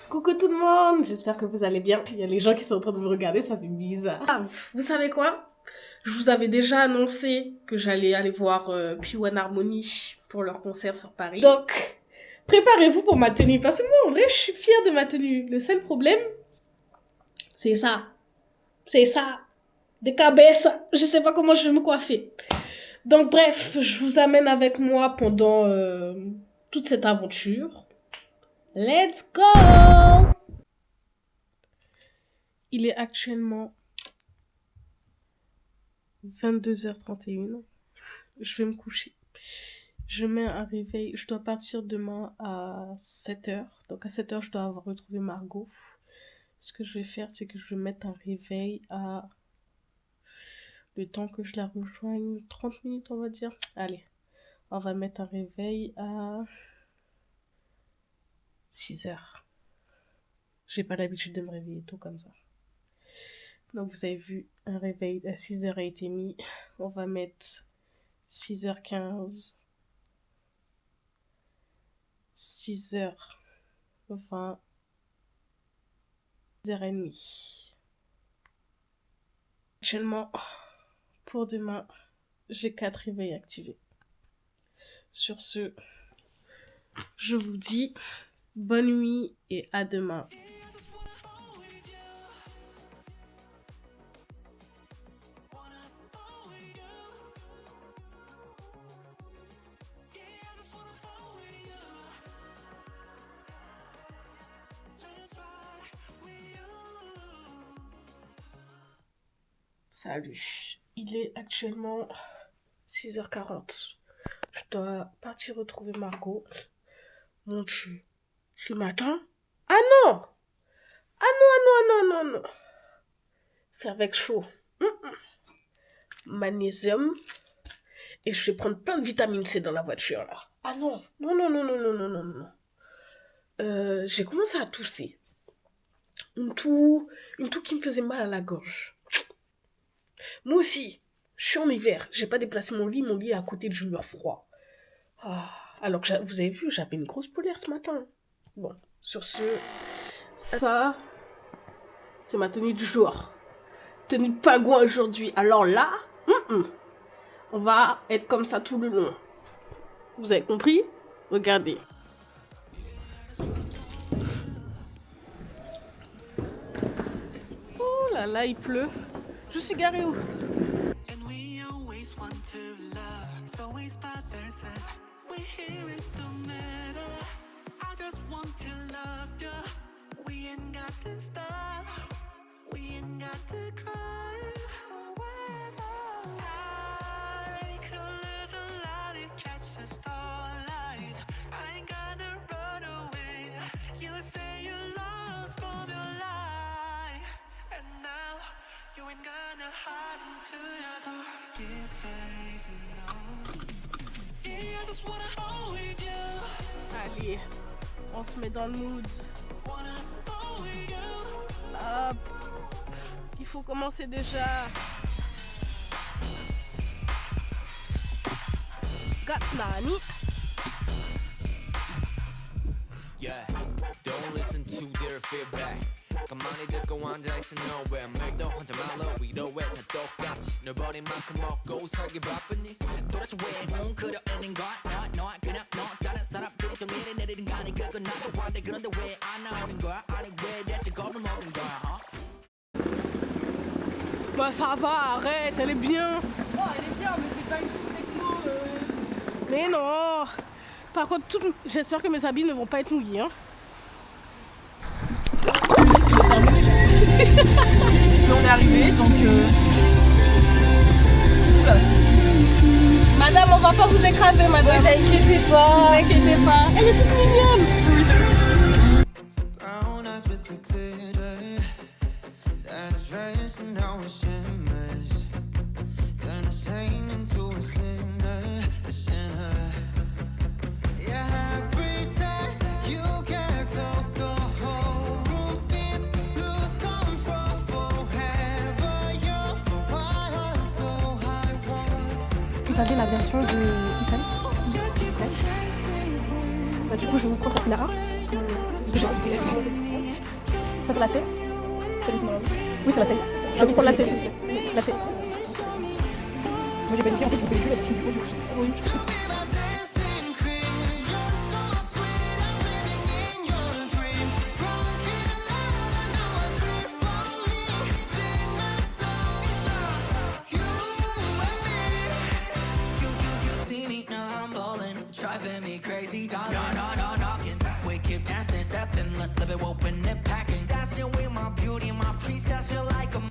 Coucou tout le monde, j'espère que vous allez bien. Il y a les gens qui sont en train de me regarder, ça fait bizarre. Ah, vous savez quoi? Je vous avais déjà annoncé que j'allais aller voir P1 Harmony pour leur concert sur Paris. Donc, préparez-vous pour ma tenue. Parce que moi, en vrai, je suis fière de ma tenue. Le seul problème, c'est ça. C'est ça. Des cabesses. Je sais pas comment je vais me coiffer. Donc, bref, je vous amène avec moi pendant toute cette aventure. Let's go! Il est actuellement 22h31. Je vais me coucher. Je mets un réveil. Je dois partir demain à 7h. Donc à 7h, je dois avoir retrouvé Margot. Ce que je vais faire, c'est que je vais mettre un réveil à... le temps que je la rejoigne. 30 minutes, on va dire. Allez, on va mettre un réveil à 6h. J'ai pas l'habitude de me réveiller tôt comme ça. Donc vous avez vu, un réveil à 6h a été mis. On va mettre 6h15. 6h20. 6h30. Actuellement, pour demain, j'ai 4 réveils activés. Sur ce, je vous dis bonne nuit et à demain. Salut, il est actuellement 6h40. Je dois partir retrouver Margot. Mon Dieu, ce matin? Ah non! Ah non. Faire avec chaud. Magnésium. Et je vais prendre plein de vitamine C dans la voiture là. Ah non. Non. J'ai commencé à tousser. Une toux qui me faisait mal à la gorge. Moi aussi, je suis en hiver. J'ai pas déplacé mon lit est à côté du mur froid. Ah, alors que vous avez vu, j'avais une grosse polaire ce matin. Bon, sur ce, ça, c'est ma tenue du jour. Tenue de pingouin aujourd'hui. Alors là, on va être comme ça tout le long. Vous avez compris? Regardez. Oh là là, il pleut. Je suis garée où? Allez, on se met dans le mood. Hop. Il faut commencer déjà. Got Nani. Yeah, don't listen to their feedback. 가만히 듣고 앉아있어 nowhere 말도 하지 말라 위로해 다 똑같이 널 버린만큼 먹고 살기 바쁘니 도대체 왜 웅크려있는 거야 너 그냥 너 다른 사람들이 정리를 내리는 거 아니 그건 나도 한데 그런데 왜 안 나오는 거야 아니 왜 대체 겁을 먹은 거야 Bah ça va, arrête, elle est bien. Oh, elle est bien, mais c'est pas une toute techno. Mais non. Par contre, j'espère que mes habits ne vont pas être mouillés. Hein. Mais on est arrivé, donc Oula. Madame, on va pas vous écraser, madame. Ne inquiétez pas. Elle est toute mignonne. vous avez la version de Issam. Bah, du coup, je vous prends la A. Ça, c'est la C. Oui, c'est la C. Je vais vous prendre la C, s'il vous plaît. La C. Moi, j'ai pas écrit, en fait, vous pouvez écrire la petite vidéo, du coup. Oui. Driving me crazy, darling. No, knocking. We keep dancing, stepping, let's live it, open it, packing. Dancing with my beauty, my princess, you're like a.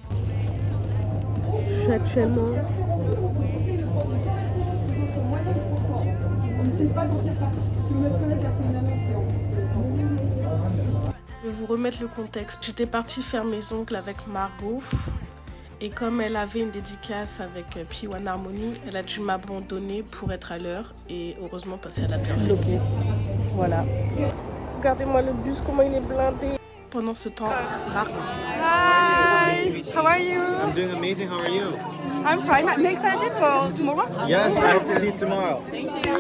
Je suis actuellement. Je vais vous remettre le contexte. J'étais partie faire mes ongles avec Margot. Et comme elle avait une dédicace avec P1 Harmony, elle a dû m'abandonner pour être à l'heure. Et heureusement, parce qu'elle a bien fait. Ok, voilà. Regardez-moi le bus, comment il est blindé. Pendant ce temps, Margot. Hi, how are you? I'm doing amazing. How are you? I'm fine. I'm excited for tomorrow. Yes, I hope to see you tomorrow. Thank you.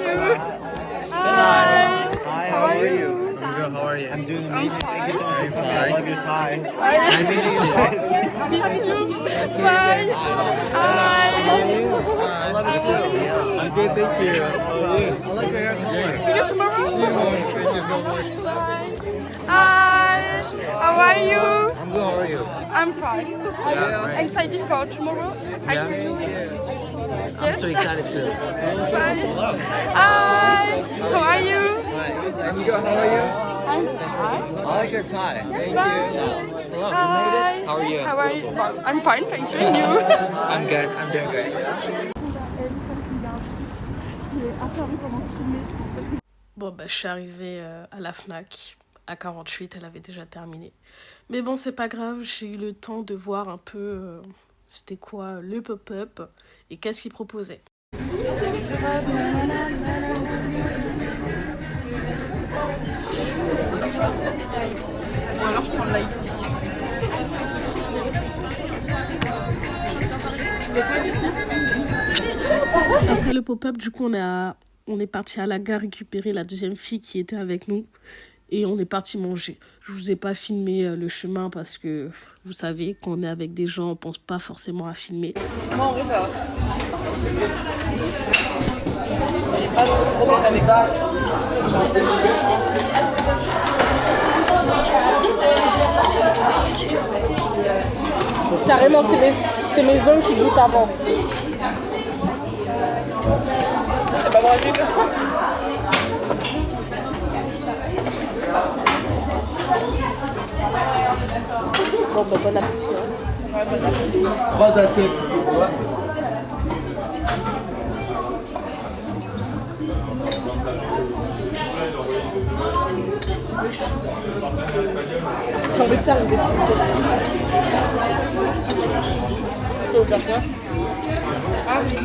Hi. Hi, how are you? I'm good. How are you? I'm doing amazing. Thank you so much for coming. I love your tie. Nice meeting you guys. Me too. Bye. Hi. I love you too. I'm good. Thank you. I like your hair color. See you tomorrow. Thank you so much. Bye. Hi. How are you? I'm good. How are you? I'm fine. Yeah, right. Excited for tomorrow. I Yeah. see you. I'm so excited too. Bye. Hi. How are you? I'm good. How are you? I'm fine. I like your tie. Thank Bye. you. Hello. Hi. How are you? How are you? Well, I'm fine, thank you. And you? I'm good. I'm doing great. Bon, bah, je suis arrivée à la Fnac. À 48, elle avait déjà terminé. Mais bon, c'est pas grave, j'ai eu le temps de voir un peu c'était quoi le pop-up et qu'est-ce qu'il proposait. Ou alors je prends le live. Après le pop-up, du coup, on est parti à la gare récupérer la deuxième fille qui était avec nous. Et on est parti manger. Je vous ai pas filmé le chemin parce que vous savez, quand on est avec des gens, on pense pas forcément à filmer. Moi, en vrai, ça va. J'ai pas de problème avec ça. Carrément, c'est mes ongles qui goûtent avant. C'est pas gratuit. Bon, bah, bon appétit. Hein. Ouais, bon appétit. 3 assiettes, s'il vous plaît. J'ai envie de faire une bêtise. Tu veux faire quoi? Ah oui.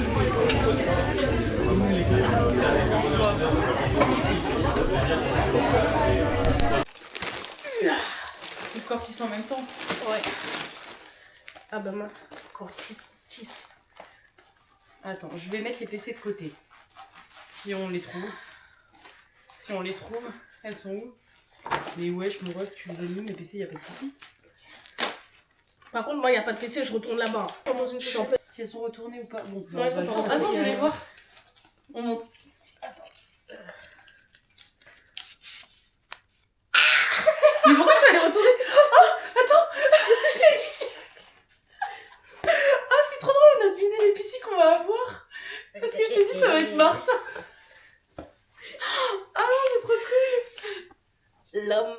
Tu cortis en même temps? Ouais. Ah bah moi, cortis. Attends, je vais mettre les PC de côté. Si on les trouve. Si on les trouve, elles sont où? Mais ouais, je me rêve, tu les as mis, mes PC, y a pas de PC. Par contre, moi, il n'y a pas de PC, je retourne là-bas. Dans une chambre. Si elles sont retournées ou pas. Bon, Non, elles sont pas retournées. Attends, je vais voir. On monte. Mais pourquoi tu vas les retourner? Oh, attends, je t'ai dit si. Ah, c'est trop drôle, on a deviné les PC qu'on va avoir. Parce que je t'ai dit, ça va être Martha. Ah, c'est trop cool. L'homme.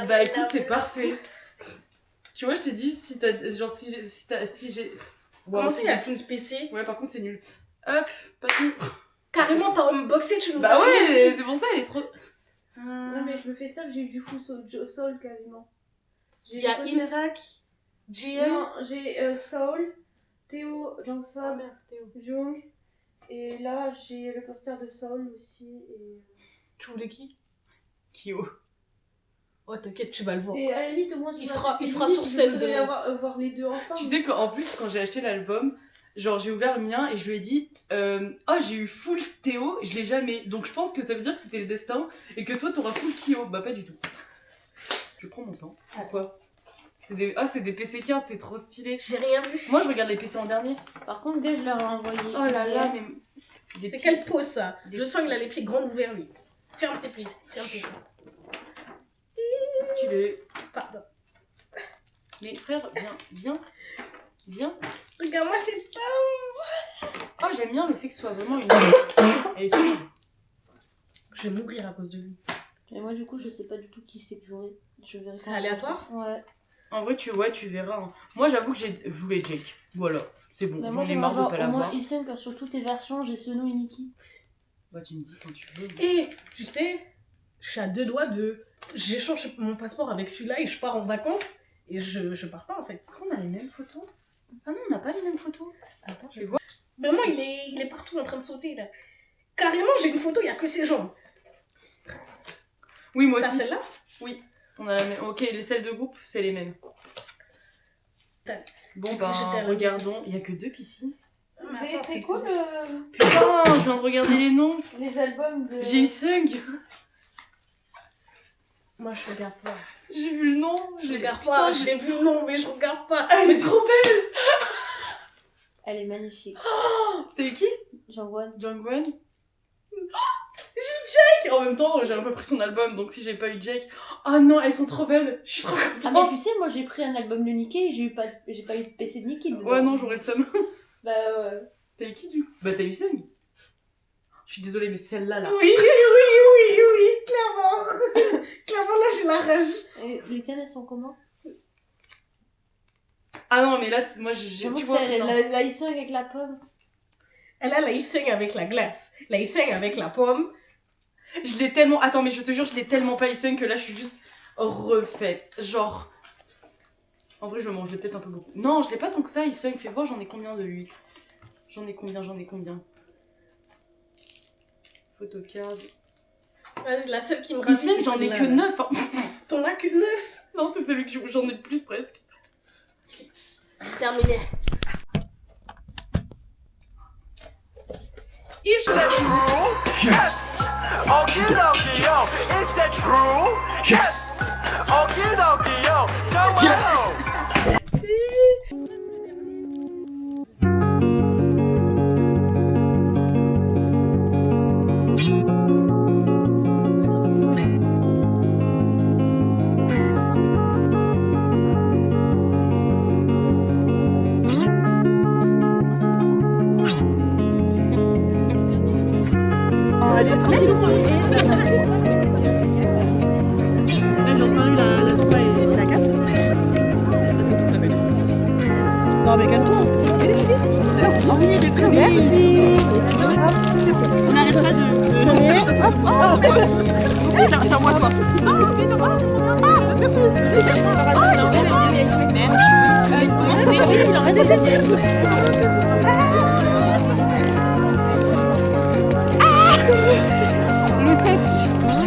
Bah écoute, c'est parfait. Tu vois, je t'ai dit, si t'as. Genre, si j'ai. Comment ça, il n'y a qu'une PC? Ouais, par contre, c'est nul. Hop, pas tout. Carrément, t'as unboxé, tu nous Bah as ouais, mis. c'est pour ça, elle est trop. Non mais je me fais ça que j'ai eu du full soul quasiment. Il y a Intac, GL. Non, j'ai Soul, Théo, Jungsfab, Jung. Et là j'ai le poster de Soul aussi. Tu voulais qui? Kyo. Oh, t'inquiète, tu vas le voir. Et à la limite, au moins, Il sera sur scène de demain. voir les deux ensemble. Tu sais qu'en plus, quand j'ai acheté l'album, Genre, j'ai ouvert le mien et je lui ai dit oh, j'ai eu full Théo, je l'ai jamais. Donc, je pense que ça veut dire que c'était le destin et que toi, t'auras full Kyo. Bah, pas du tout. Je prends mon temps. Pourquoi? C'est des PC cards, c'est trop stylé. J'ai rien vu. Moi, je regarde les PC en dernier. Par contre, gars, je leur ai envoyé. Oh là là, mais. C'est quelle pose ça? des Je sens qu'il a les pieds grands ouverts lui. Ferme tes pieds. Ferme tes pieds. Stylé. Pardon. Mais frère, viens. Regarde-moi cette pomme. Oh, j'aime bien le fait que ce soit vraiment une. Elle est solide. Je vais mourir à cause de lui. Et moi, du coup, je sais pas du tout qui c'est que j'aurai. Je verrai. C'est aléatoire? Ouais. En vrai, tu verras. Hein. Moi, j'avoue que je voulais Jake. Voilà, c'est bon. Mais J'en moi, ai j'aimerais marre de avoir pas au moins l'avoir. Isung sur toutes les versions. J'ai Seno et Nikki. Bah, tu me dis quand tu veux. Et tu sais, je suis à 2 doigts de... J'échange mon passeport avec celui-là et je pars en vacances. Et je pars pas en fait. Est-ce qu'on a les mêmes photos? Ah non, on n'a pas les mêmes photos. Attends, Je vais voir. Ben moi, il est partout en train de sauter là. Carrément, j'ai une photo, il y a que ses jambes. Oui, moi T'as aussi. celle-là? On a la même. Ok, les celles de groupe, c'est les mêmes. T'as- Bon, J'étais bah, à la regardons. Il y a que 2 piscines. Mais attends, C'est quoi Putain, je viens de regarder les noms. les albums de. J'ai eu Sung. Moi, je regarde pas. J'ai vu le nom. Je regarde Putain, pas, j'ai vu le nom, mais je regarde pas. Elle est trop belle. Elle est magnifique. T'as eu qui? Jangwon. Jungwon. J'ai Jake. En même temps, j'ai un peu pris son album, donc si j'ai pas eu Jake. Oh non, elles sont trop belles. Je suis trop Ah, mais contente. tu sais, moi j'ai pris un album de Nicky et j'ai pas eu de PC de Nicky. dedans. Ouais, non, j'aurais le seum. Bah, ouais. T'as eu qui du coup? Bah, t'as eu Sung. Je suis désolée, mais celle-là, là. Oui, clairement. Clairement, là, j'ai la rage. Et les tiennes, elles sont comment? Ah non, mais là, moi, j'ai. J'avoue Tu que vois, c'est non. la Isung avec la pomme. Elle a la Iseng avec la glace, la Iseng avec la pomme. Je l'ai tellement. Attends, mais je te jure, je l'ai tellement pas Isung que là, je suis juste refaite. Genre. En vrai, je mange peut-être un peu beaucoup. Non, je l'ai pas tant que ça, Isung. Fais voir, j'en ai combien de lui? J'en ai combien? Photocard. Vas-y, la seule qui me ravit, Isung, c'est j'en ai celle-là, que là. 9. Hein. T'en as que 9. Non, c'est celui que j'en ai le plus presque. C'est terminé. Et je la joue. Yes! Okie dokie, yo! Is that true? Yes! Okie dokie, yo! Come on! Là, j'ai enfin eu la 3 et la 4. Non, mais calme-toi. On finit des premiers. Merci. On arrêtera de. Hop, c'est à moi, toi. Merci.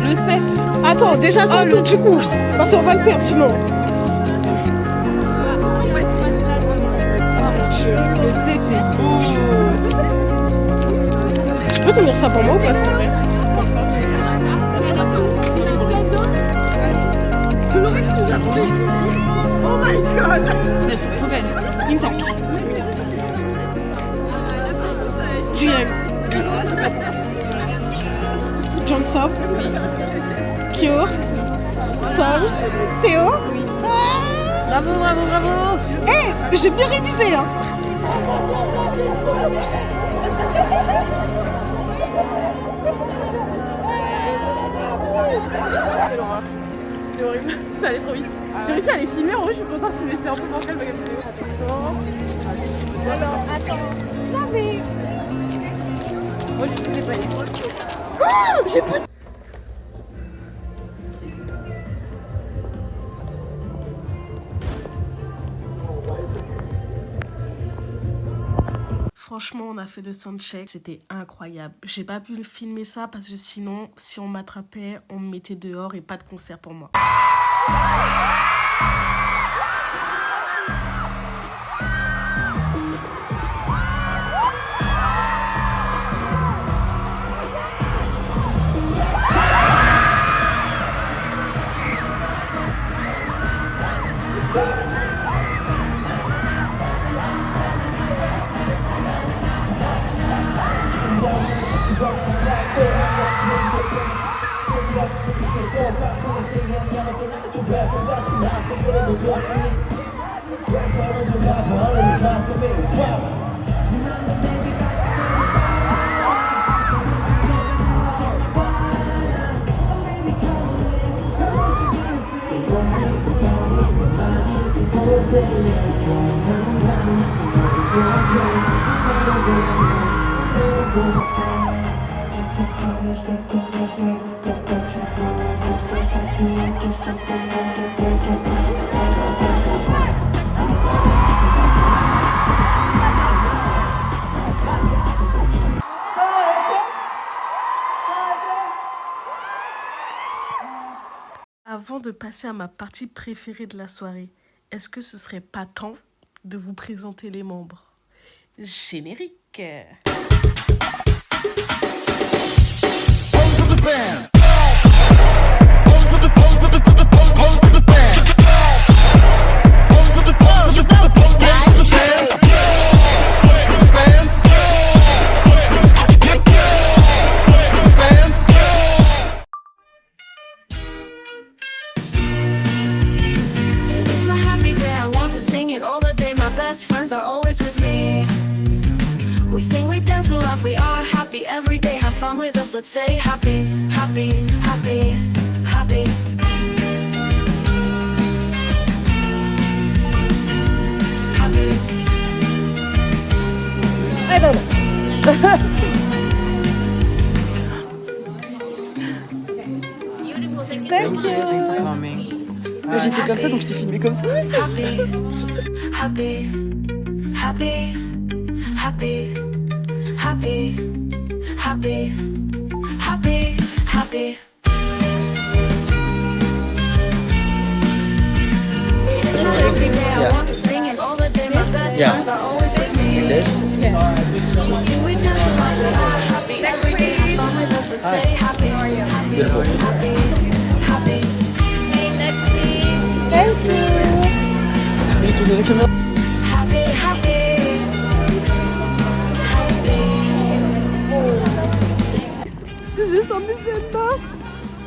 Le 7. Attends, déjà c'est un tour du coup. Parce qu'on va le perdre sinon. Le 7 est beau. Tu peux tenir ça pour moi ou pas, s'il te plaît? Comme ça. Oh my god! Elles sont trop belles. Intact. GM. Jongseop. Kyo. Sol. Théo. Bravo, bravo, bravo. Eh, j'ai bien révisé, hein. C'est horrible, ça allait trop vite. J'ai réussi à les filmer, en vrai je suis contente, c'est un peu bancal ma vidéo. Attention. Alors, attends. Non mais... Moi je ne pas aller. J'ai pas... Franchement, on a fait le soundcheck, c'était incroyable. J'ai pas pu filmer ça parce que sinon, si on m'attrapait, on me mettait dehors et pas de concert pour moi. Avant de passer à ma partie préférée de la soirée, est-ce que ce serait pas temps de vous présenter les membres? Générique. Best friends are always with me. We sing, we dance, we laugh, we are happy every day. Have fun with us, let's say happy, happy, happy, happy. Happy. I don't know. Thank you for coming. J'étais comme ça, donc je t'ai filmé comme ça. Happy, happy, happy, happy, happy, happy, happy, happy. Every day I want to sing it all the day. My best friends are always with me. We sing, we dance, we laugh, we are happy every day. Have fun with us, let's say happy, happy, happy, happy. Thank you. Happy, happy, Je sens mes mains.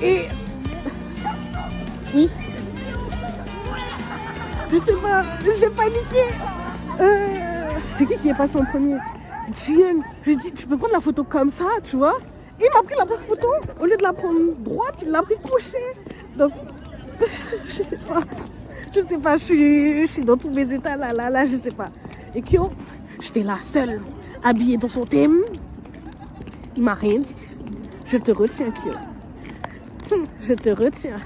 Et... Oui. Je sais pas, j'ai paniqué. C'est qui est passé en premier? Jian. Je lui ai dit, tu peux prendre la photo comme ça, tu vois? Et il m'a pris la photo. Au lieu de la prendre droite, il l'a pris couchée. Donc, je sais pas. Je sais pas, je suis dans tous mes états là, je sais pas. Et Kyo, j'étais là seule, habillée dans son thème. Il m'a rien dit. Je te retiens, Kyo. Je te retiens.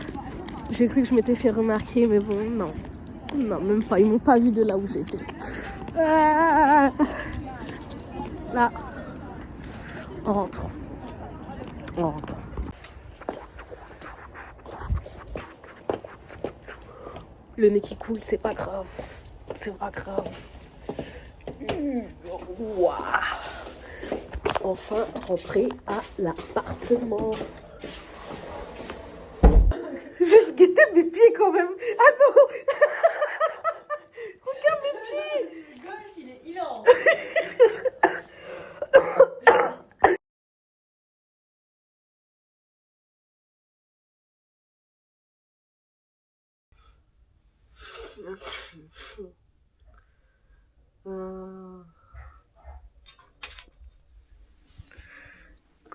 J'ai cru que je m'étais fait remarquer, mais bon, non. Non, même pas. Ils m'ont pas vu de là où j'étais. Là. On rentre. On rentre. Le nez qui coule, c'est pas grave. C'est pas grave. Ouah. Enfin, rentrer à l'appartement. Juste guetter mes pieds quand même. Ah non. Regarde mes pieds. Gauche, il est hilarant.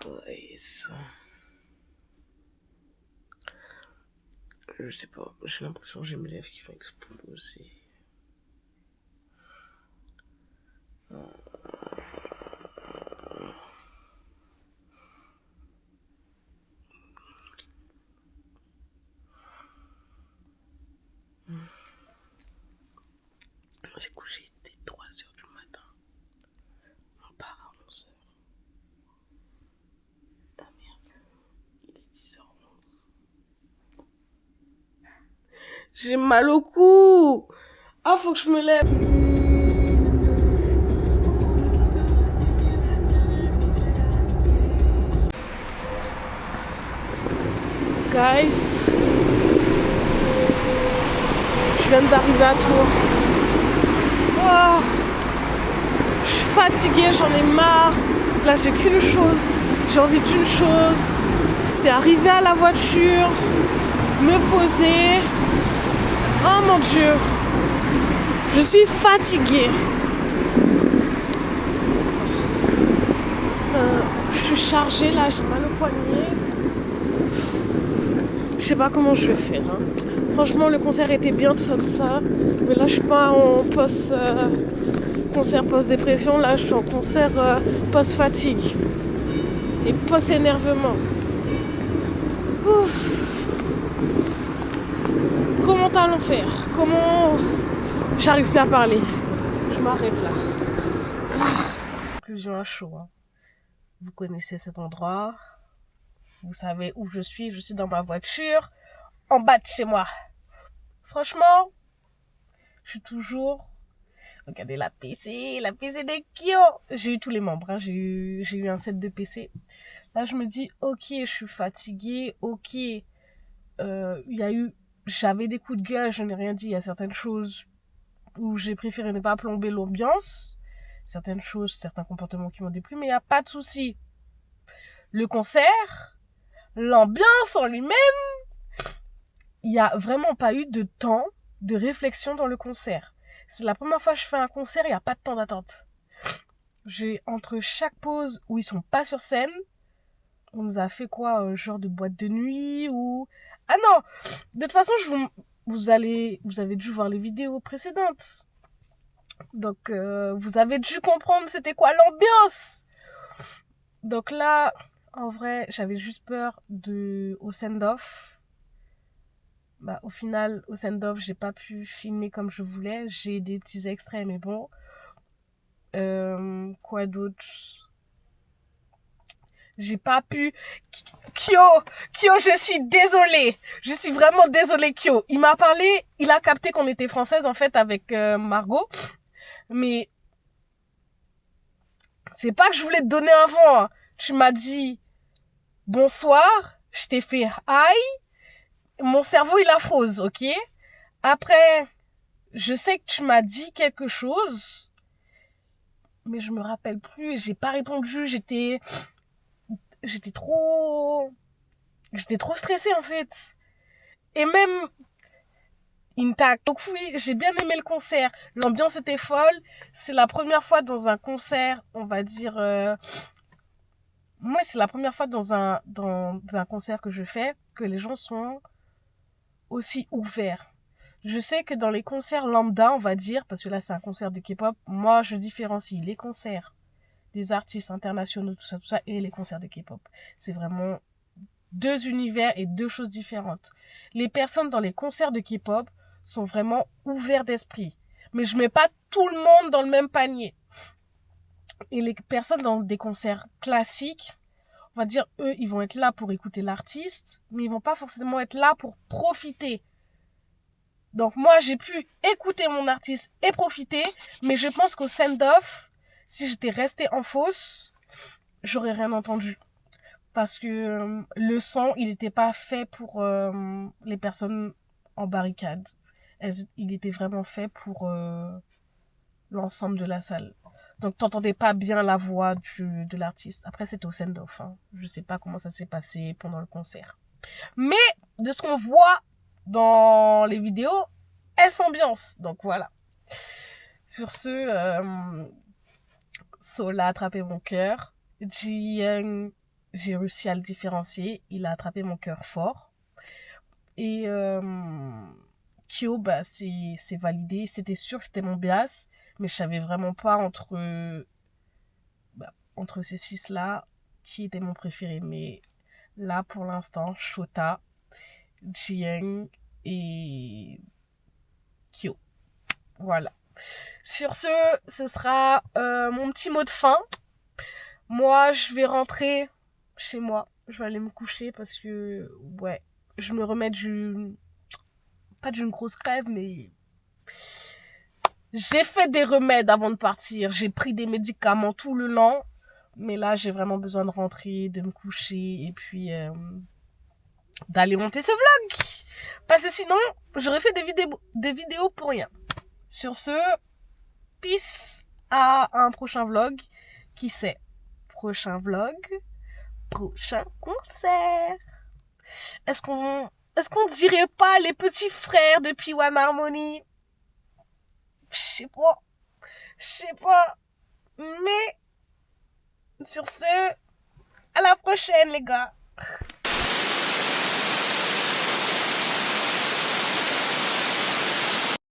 Guys. Je sais pas, j'ai l'impression que j'ai mes lèvres qui font exploser. On s'est couché dès 3h du matin. On part à 11h. Ah merde, il est 10h11. J'ai mal au cou. Ah, faut que je me lève. Guys, je viens d'arriver à Tours. Oh, je suis fatiguée, j'en ai marre. Là, j'ai qu'une chose, J'ai envie d'une chose, c'est arriver à la voiture, me poser. Oh mon Dieu, je suis fatiguée. Je suis chargée là, j'ai mal au poignet. Je sais pas comment je vais faire. Hein. Franchement, le concert était bien, tout ça. Mais là, je suis pas en concert post-dépression. Là, je suis en concert post-fatigue. Et post-énervement. Comment allons faire? Comment... J'arrive plus à parler. Je m'arrête là. Conclusion à chaud. Hein. Vous connaissez cet endroit. Vous savez où je suis dans ma voiture, en bas de chez moi. Franchement, je suis toujours... Regardez la PC de Kyo. J'ai eu tous les membres, hein. J'ai eu un set de PC. Là, je me dis, ok, je suis fatiguée, ok. J'avais des coups de gueule, je n'ai rien dit. Il y a certaines choses où j'ai préféré ne pas plomber l'ambiance. Certaines choses, certains comportements qui m'ont déplu, mais il n'y a pas de souci. Le concert... L'ambiance en lui-même, il n'y a vraiment pas eu de temps de réflexion dans le concert. C'est la première fois que je fais un concert, il n'y a pas de temps d'attente. Entre chaque pause où ils sont pas sur scène, on nous a fait quoi, genre de boîte de nuit ou... Ah non, de toute façon, vous avez dû voir les vidéos précédentes. Donc, vous avez dû comprendre c'était quoi l'ambiance. Donc là... En vrai, j'avais juste peur au send-off. Au final, au send-off, j'ai pas pu filmer comme je voulais. J'ai des petits extraits, mais bon. Quoi d'autre? J'ai pas pu... Kyo, je suis désolée. Je suis vraiment désolée, Kyo. Il m'a parlé, il a capté qu'on était française, en fait, avec Margot. Mais... C'est pas que je voulais te donner un vent, hein. Tu m'as dit... Bonsoir, je t'ai fait hi, mon cerveau il a froze, ok? Après, je sais que tu m'as dit quelque chose, mais je me rappelle plus, j'ai pas répondu, j'étais trop stressée en fait. Et même intact. Donc oui, j'ai bien aimé le concert, l'ambiance était folle, c'est la première fois dans un concert, on va dire... Moi, c'est la première fois dans un concert que je fais que les gens sont aussi ouverts. Je sais que dans les concerts lambda, on va dire, parce que là, c'est un concert de K-pop, moi, je différencie les concerts des artistes internationaux, tout ça, et les concerts de K-pop. C'est vraiment 2 univers et 2 choses différentes. Les personnes dans les concerts de K-pop sont vraiment ouverts d'esprit. Mais je mets pas tout le monde dans le même panier. Et les personnes dans des concerts classiques, on va dire, eux, ils vont être là pour écouter l'artiste, mais ils vont pas forcément être là pour profiter. Donc moi, j'ai pu écouter mon artiste et profiter, mais je pense qu'au send-off, si j'étais restée en fosse, j'aurais rien entendu. Parce que le son, il n'était pas fait pour les personnes en barricade. Il était vraiment fait pour l'ensemble de la salle. Donc, t'entendais pas bien la voix de l'artiste. Après, c'était au send-off. Hein. Je sais pas comment ça s'est passé pendant le concert. Mais, de ce qu'on voit dans les vidéos, elle s'ambiance. Donc, voilà. Sur ce, Sola a attrapé mon cœur. Ji-young, j'ai réussi à le différencier. Il a attrapé mon cœur fort. Et Kyo, c'est validé. C'était sûr que c'était mon bias. Mais je savais vraiment pas entre ces 6-là qui était mon préféré. Mais là, pour l'instant, Shota, Ji-young et Kyo. Voilà. Sur ce sera mon petit mot de fin. Moi, je vais rentrer chez moi. Je vais aller me coucher parce que, ouais, je me remets pas d'une grosse crève, mais... J'ai fait des remèdes avant de partir. J'ai pris des médicaments tout le long. Mais là, j'ai vraiment besoin de rentrer, de me coucher et puis d'aller monter ce vlog. Parce que sinon, j'aurais fait des vidéos pour rien. Sur ce, peace à un prochain vlog. Qui sait? Prochain vlog, prochain concert. Est-ce qu'on dirait pas les petits frères de P1 Harmony? Je sais pas. Mais sur ce, à la prochaine les gars.